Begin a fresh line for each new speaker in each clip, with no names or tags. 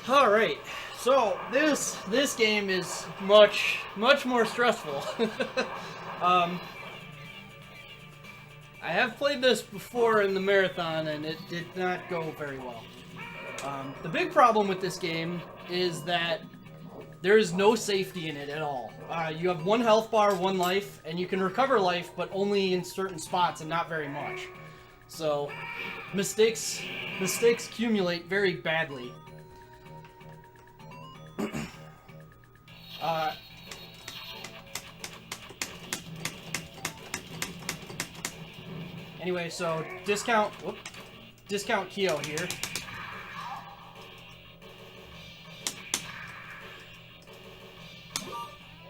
All right, so this game is much more stressful. I have played this before in the marathon, and it did not go very well. The big problem with this game is that there is no safety in it at all. You have one health bar, one life, and you can recover life, but only in certain spots and not very much. So mistakes accumulate very badly. Anyway, so discount Kyo here.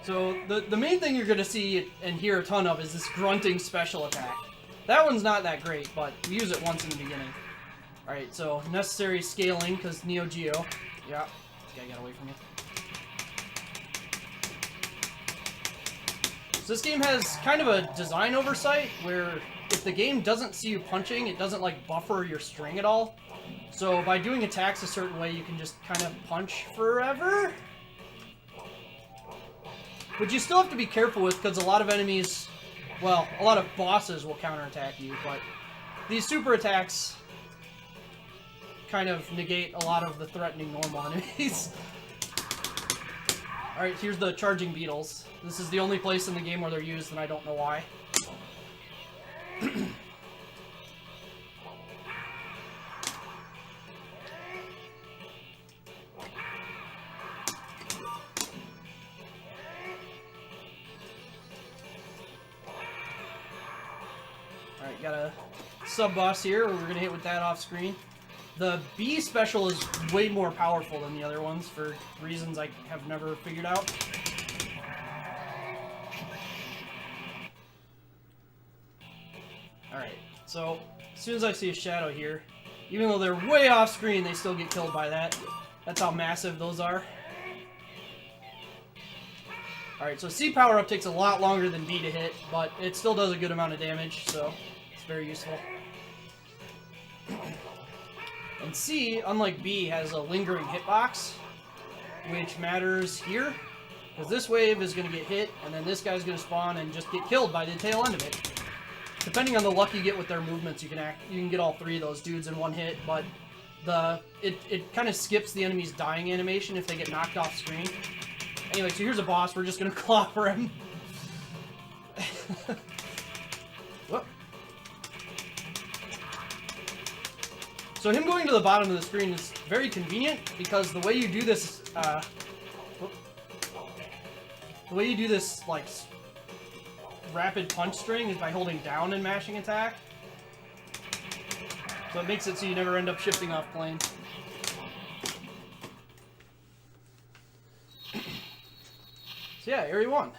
So the main thing you're going to see and hear a ton of is this grunting special attack. That one's not that great, but we use it once in the beginning. Alright, so necessary scaling, because Neo Geo. Yeah, this guy got away from me. So this game has kind of a design oversight, where if the game doesn't see you punching, it doesn't like buffer your string at all. So by doing attacks a certain way, you can just kind of punch forever. But you still have to be careful with, because a lot of enemies, well, a lot of bosses will counterattack you, but these super attacks kind of negate a lot of the threatening normal enemies. Alright, here's the charging beetles. This is the only place in the game where they're used, and I don't know why. Alright, got a sub-boss here. We're going to hit with that off screen. The B special is way more powerful than the other ones for reasons I have never figured out. Alright, so as soon as I see a shadow here, even though they're way off screen, they still get killed by that. That's how massive those are. Alright, so C power-up takes a lot longer than D to hit, but it still does a good amount of damage, so it's very useful. And C, unlike B, has a lingering hitbox, which matters here, because this wave is going to get hit, and then this guy's going to spawn and just get killed by the tail end of it. Depending on the luck you get with their movements, you can get all three of those dudes in one hit, but it kind of skips the enemy's dying animation if they get knocked off screen. Anyway, so here's a boss. We're just going to clobber him. Whoop. So him going to the bottom of the screen is very convenient, because the way you do this, like, rapid punch string is by holding down and mashing attack. So it makes it so you never end up shifting off plane. So yeah, Area 1.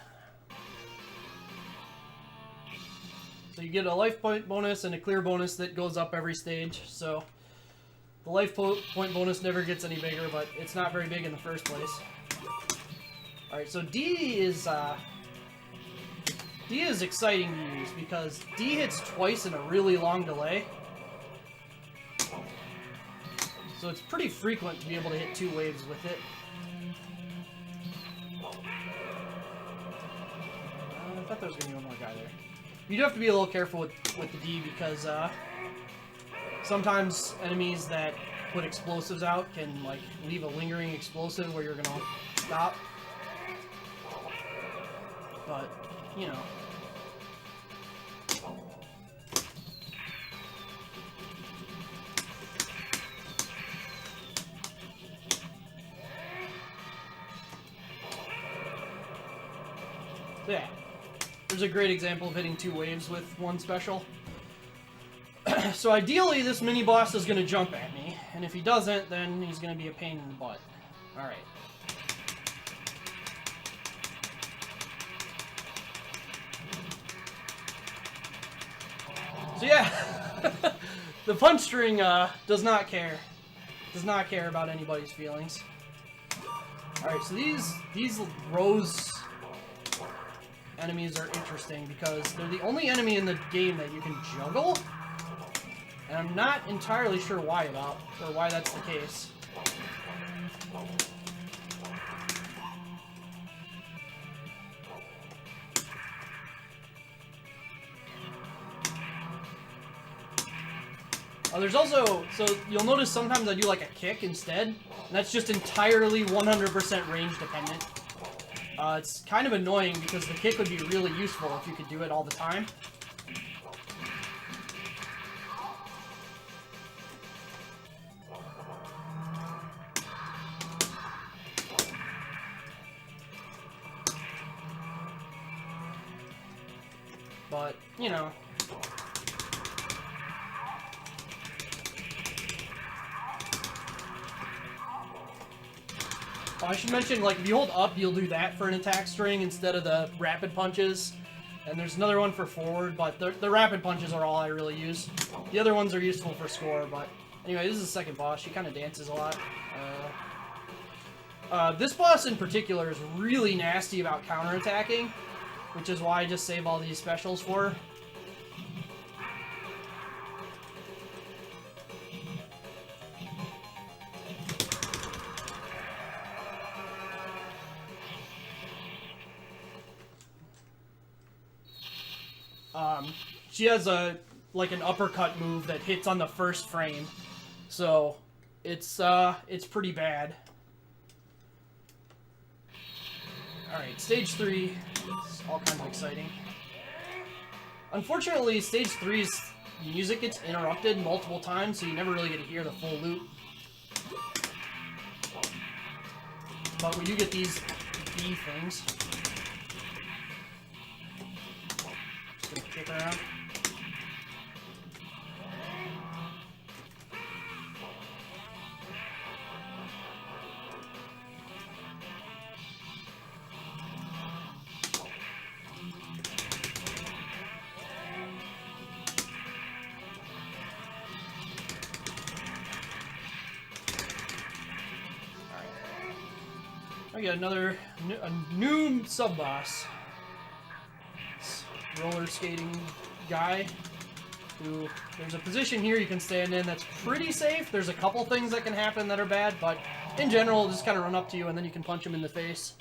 So you get a life point bonus and a clear bonus that goes up every stage, so the life point bonus never gets any bigger, but it's not very big in the first place. Alright, so D is exciting to use, because D hits twice in a really long delay. So it's pretty frequent to be able to hit 2 waves with it. I thought there was going to be one more guy there. You do have to be a little careful with the D, because sometimes enemies that put explosives out can like leave a lingering explosive where you're going to stop. But, you know. So yeah, there's a great example of hitting 2 waves with one special. So ideally, this mini-boss is going to jump at me, and if he doesn't, then he's going to be a pain in the butt. Alright. So yeah, the punch string does not care. Does not care about anybody's feelings. Alright, so these rose enemies are interesting because they're the only enemy in the game that you can juggle. And I'm not entirely sure why that's the case. There's also, so you'll notice sometimes I do like a kick instead, and that's just entirely 100% range dependent. It's kind of annoying because the kick would be really useful if you could do it all the time. But, you know. Oh, I should mention, like, if you hold up, you'll do that for an attack string instead of the rapid punches. And there's another one for forward, but the rapid punches are all I really use. The other ones are useful for score, but anyway, this is the second boss. She kind of dances a lot. This boss in particular is really nasty about counterattacking, which is why I just save all these specials for her. She has like an uppercut move that hits on the first frame, so it's pretty bad. Alright, stage 3 is all kind of exciting. Unfortunately, stage 3's music gets interrupted multiple times, so you never really get to hear the full loop. But we do get these B things. Just gonna kick around. I got another new sub-boss. Roller skating guy who, there's a position here you can stand in that's pretty safe. There's a couple things that can happen that are bad, but in general, just kind of run up to you and then you can punch him in the face.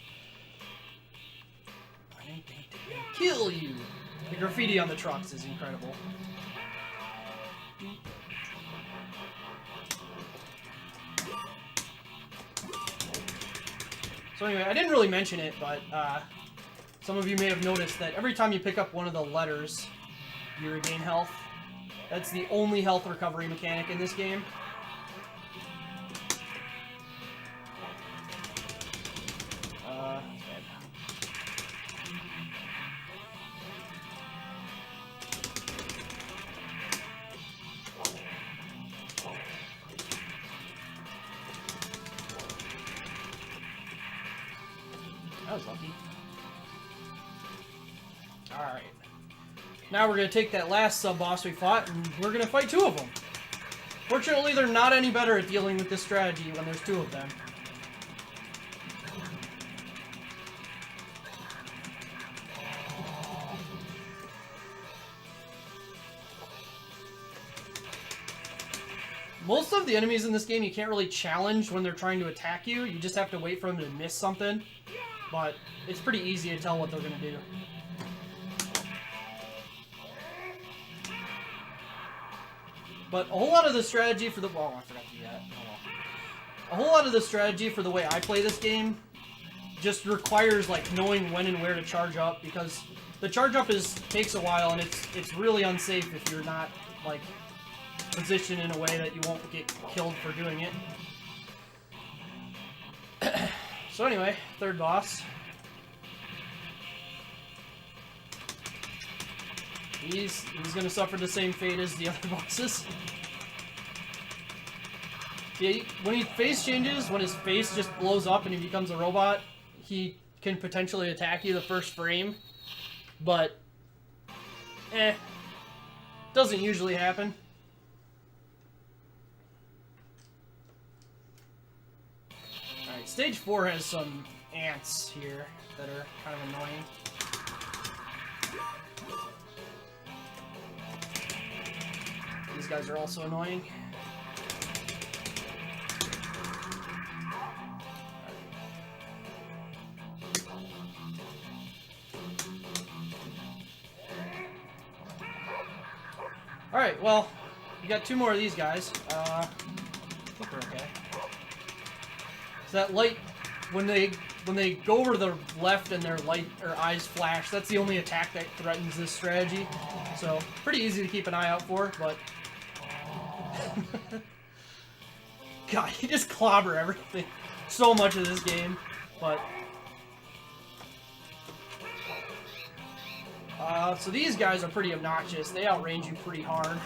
Kill you! The graffiti on the trucks is incredible. So anyway, I didn't really mention it, but some of you may have noticed that every time you pick up one of the letters, you regain health. That's the only health recovery mechanic in this game. That was lucky. Alright. Now we're going to take that last sub-boss we fought, and we're going to fight two of them. Fortunately, they're not any better at dealing with this strategy when there's two of them. Most of the enemies in this game you can't really challenge when they're trying to attack you. You just have to wait for them to miss something. But it's pretty easy to tell what they're going to do. But a whole lot of the strategy for the... Oh, I forgot to do that. Oh, well. A whole lot of the strategy for the way I play this game just requires, like, knowing when and where to charge up, because the charge up takes a while, and it's really unsafe if you're not, like, positioned in a way that you won't get killed for doing it. So anyway, third boss. He's gonna suffer the same fate as the other bosses. Yeah, when he face changes, when his face just blows up and he becomes a robot, he can potentially attack you the first frame. But, doesn't usually happen. Alright, stage 4 has some ants here that are kind of annoying. These guys are also annoying. Alright, well, we got 2 more of these guys. I think we're okay. So that light, when they go over to the left and their light or eyes flash, that's the only attack that threatens this strategy. So pretty easy to keep an eye out for, but God, you just clobber everything. So much of this game, but so these guys are pretty obnoxious. They outrange you pretty hard.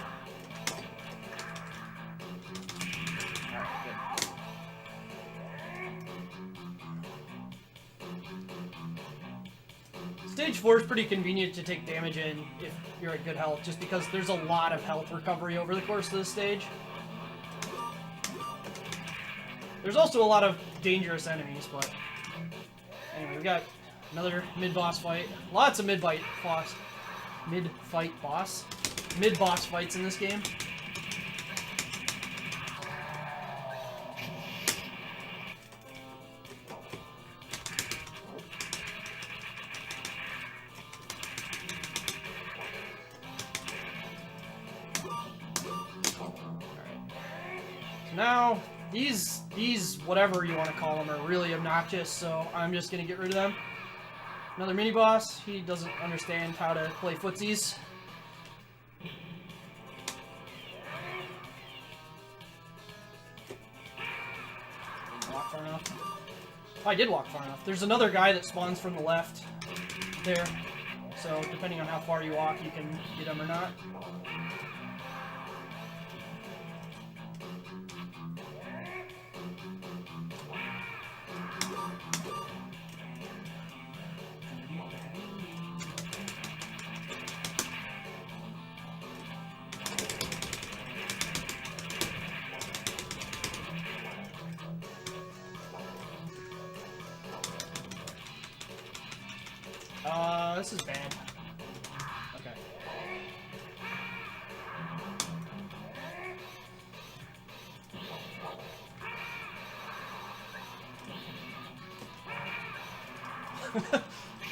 Stage 4 is pretty convenient to take damage in if you're at good health, just because there's a lot of health recovery over the course of this stage. There's also a lot of dangerous enemies, but anyway, we got another mid-boss fight. Lots of mid-boss fights in this game. Now, these whatever you want to call them are really obnoxious, so I'm just going to get rid of them. Another mini-boss. He doesn't understand how to play footsies. Walk far enough. Oh, I did walk far enough. There's another guy that spawns from the left there, so depending on how far you walk, you can get him or not. This is bad. Okay.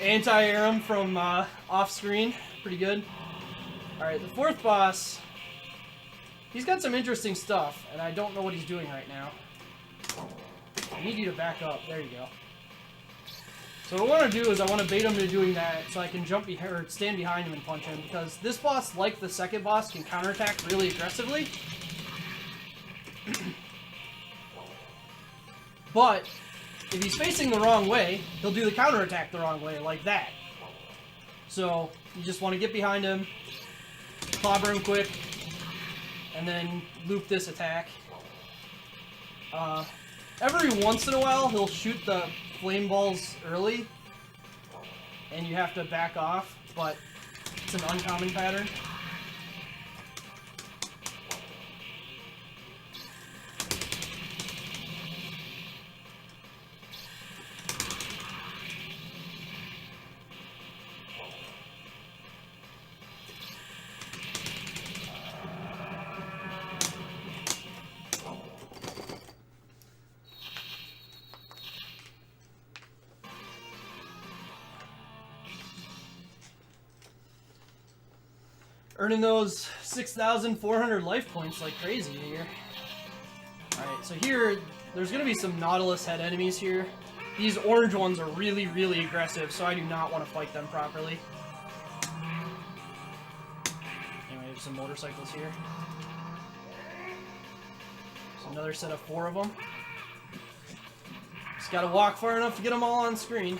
Anti-air him from off-screen. Pretty good. Alright, the 4th boss. He's got some interesting stuff, and I don't know what he's doing right now. I need you to back up. There you go. So what I want to do is I want to bait him into doing that so I can jump behind or stand behind him and punch him, because this boss, like the second boss, can counterattack really aggressively. But if he's facing the wrong way, he'll do the counterattack the wrong way, like that. So you just want to get behind him, clobber him quick, and then loop this attack. Every once in a while, he'll shoot the flame balls early, and you have to back off, but it's an uncommon pattern. Earning those 6,400 life points like crazy here. Alright, so here, there's going to be some Nautilus head enemies here. These orange ones are really, really aggressive, so I do not want to fight them properly. Anyway, there's some motorcycles here. There's another set of 4 of them. Just got to walk far enough to get them all on screen.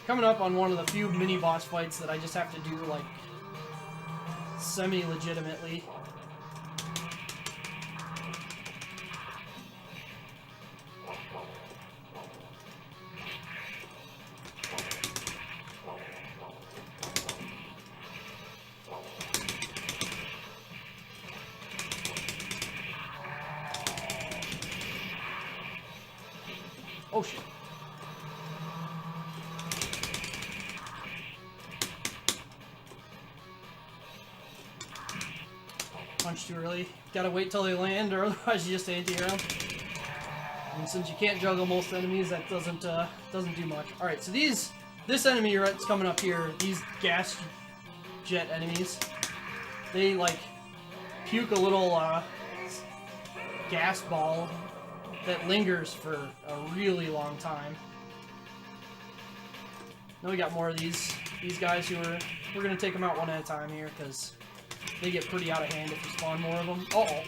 Coming up on one of the few mini-boss fights that I just have to do, like, semi-legitimately. Oh, shit. Punch too early. Gotta wait till they land, or otherwise you just anti-air them. And since you can't juggle most enemies, that doesn't do much. All right, so this enemy that's coming up here, these gas jet enemies, they like puke a little gas ball that lingers for a really long time. Then we got more of these guys who we're gonna take them out one at a time here because they get pretty out of hand if you spawn more of them. Uh-oh.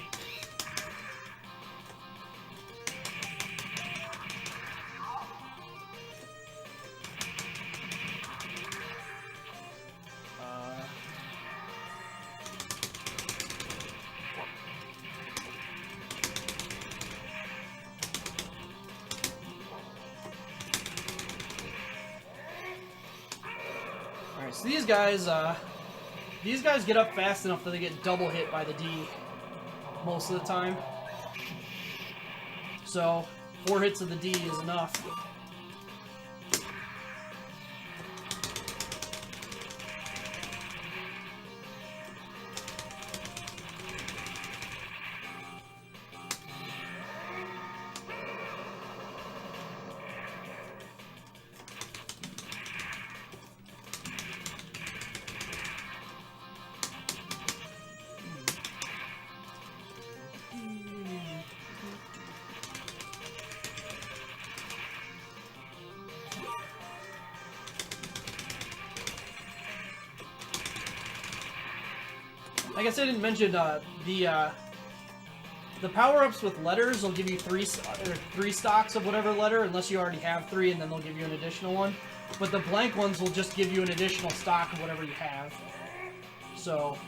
Alright, so these guys get up fast enough that they get double hit by the D most of the time. So 4 hits of the D is enough. I guess I didn't mention the power-ups with letters will give you three stocks of whatever letter, unless you already have 3, and then they'll give you an additional one. But the blank ones will just give you an additional stock of whatever you have. So,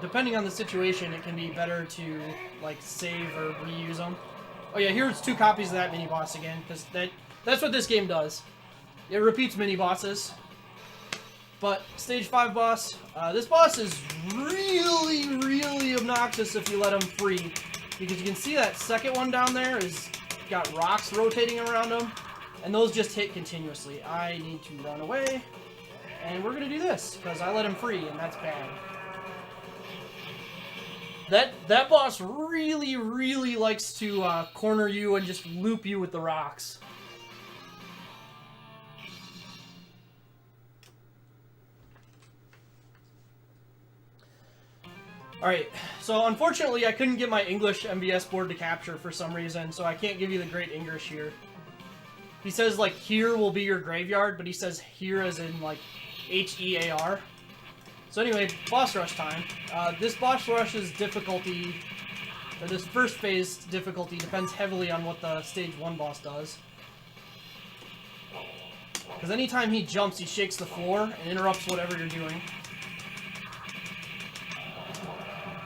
depending on the situation, it can be better to like save or reuse them. Oh yeah, here's 2 copies of that mini-boss again, because that's what this game does. It repeats mini-bosses. But stage 5 boss, this boss is really, really obnoxious if you let him free. Because you can see that second one down there is got rocks rotating around him. And those just hit continuously. I need to run away. And we're going to do this, because I let him free, and that's bad. That boss really, really likes to corner you and just loop you with the rocks. Alright, so unfortunately I couldn't get my English MBS board to capture for some reason, so I can't give you the great English here. He says, like, here will be your graveyard, but he says here as in, like, H-E-A-R. So anyway, boss rush time. This boss rush's difficulty, or this first phase difficulty, depends heavily on what the stage 1 boss does. Because anytime he jumps, he shakes the floor and interrupts whatever you're doing.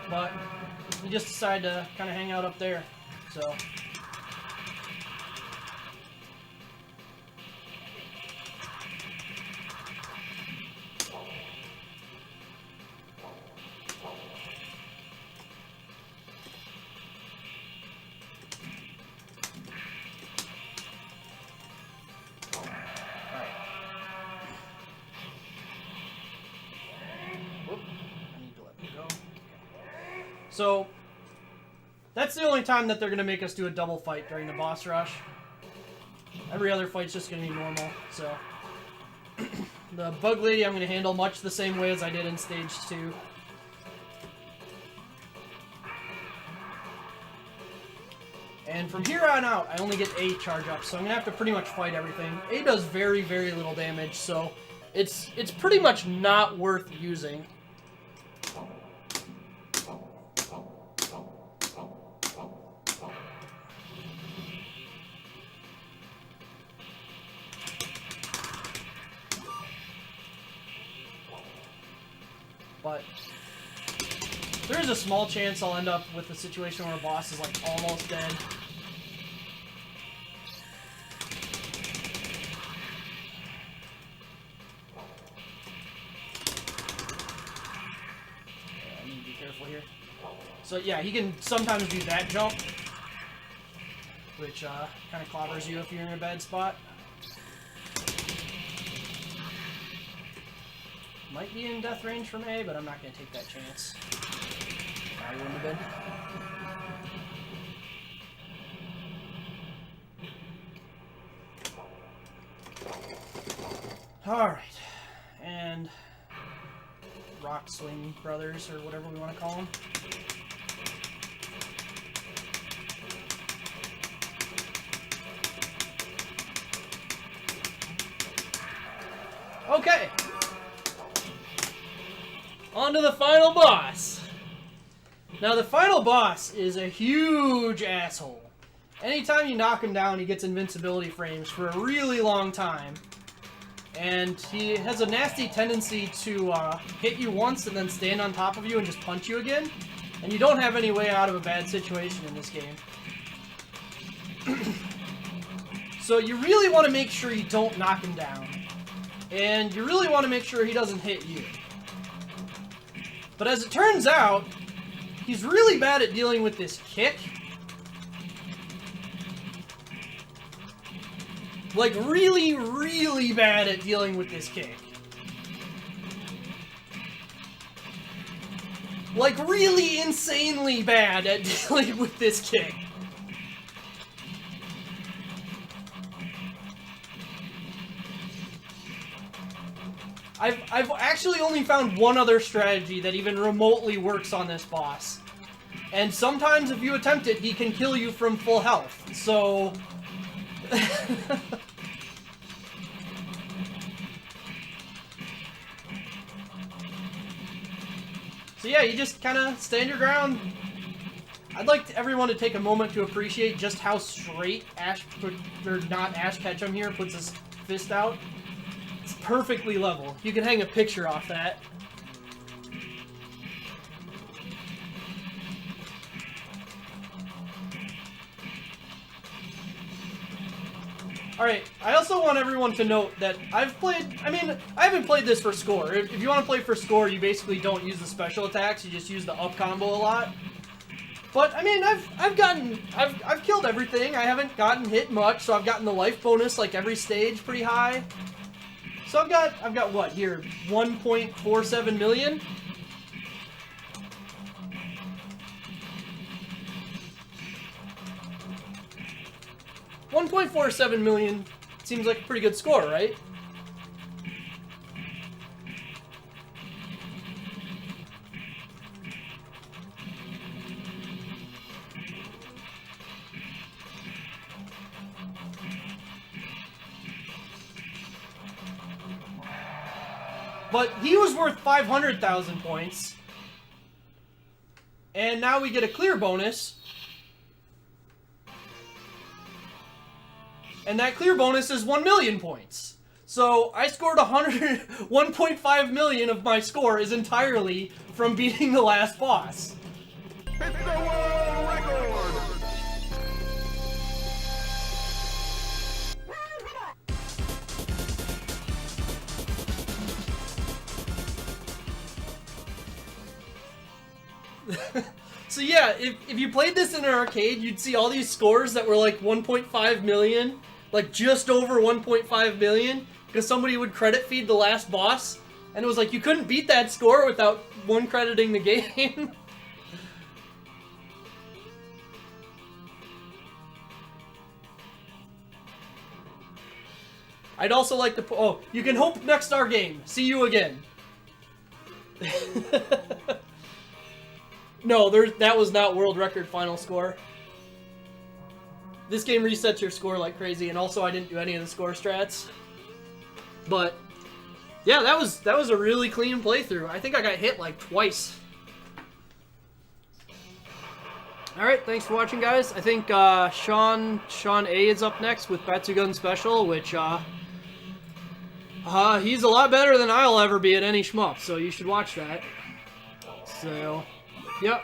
But we just decided to kind of hang out up there, so. So, that's the only time that they're going to make us do a double fight during the boss rush. Every other fight's just going to be normal, so. The bug lady I'm going to handle much the same way as I did in stage 2. And from here on out, I only get A charge up, so I'm going to have to pretty much fight everything. A does very, very little damage, so it's pretty much not worth using. But there is a small chance I'll end up with a situation where a boss is like almost dead. I need to be careful here. So yeah, he can sometimes do that jump, which kind of clobbers you if you're in a bad spot. Might be in death range from A, but I'm not going to take that chance. I wouldn't have been. Alright. And Rock Swing Brothers, or whatever we want to call them. Okay. On to the final boss. Now, the final boss is a huge asshole. Anytime you knock him down, he gets invincibility frames for a really long time. And he has a nasty tendency to hit you once and then stand on top of you and just punch you again. And you don't have any way out of a bad situation in this game. So you really want to make sure you don't knock him down. And you really want to make sure he doesn't hit you. But as it turns out, he's really bad at dealing with this kick. Like, really, really bad at dealing with this kick. Like, really insanely bad at dealing with this kick. I've actually only found one other strategy that even remotely works on this boss. And sometimes if you attempt it, he can kill you from full health. So... So yeah, you just kind of stand your ground. I'd like everyone to take a moment to appreciate just how straight Ash Ketchum here puts his fist out. It's perfectly level. You can hang a picture off that. Alright, I also want everyone to note that I haven't played this for score. If you want to play for score, you basically don't use the special attacks, you just use the up combo a lot. But, I mean, I've killed everything. I haven't gotten hit much, so I've gotten the life bonus, like, every stage pretty high. So I've got what, here, 1.47 million? $1.47 million seems like a pretty good score, right? But he was worth 500,000 points. And now we get a clear bonus. And that clear bonus is 1 million points. So I scored 1.5 million of my score is entirely from beating the last boss.
It's the world record!
So yeah, if you played this in an arcade, you'd see all these scores that were like 1.5 million, like just over 1.5 million, because somebody would credit feed the last boss, and it was like you couldn't beat that score without one crediting the game. I'd also like to oh, you can hope next our game. See you again. No, that was not world record final score. This game resets your score like crazy, and also I didn't do any of the score strats. But yeah, that was a really clean playthrough. I think I got hit like twice. Alright, thanks for watching, guys. I think Sean A is up next with Batsugun Special, which he's a lot better than I'll ever be at any shmup, so you should watch that. So yep.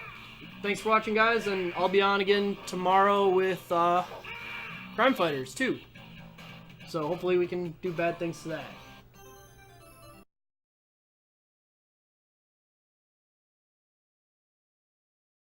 Thanks for watching, guys, and I'll be on again tomorrow with Crime Fighters 2. So hopefully we can do bad things to that.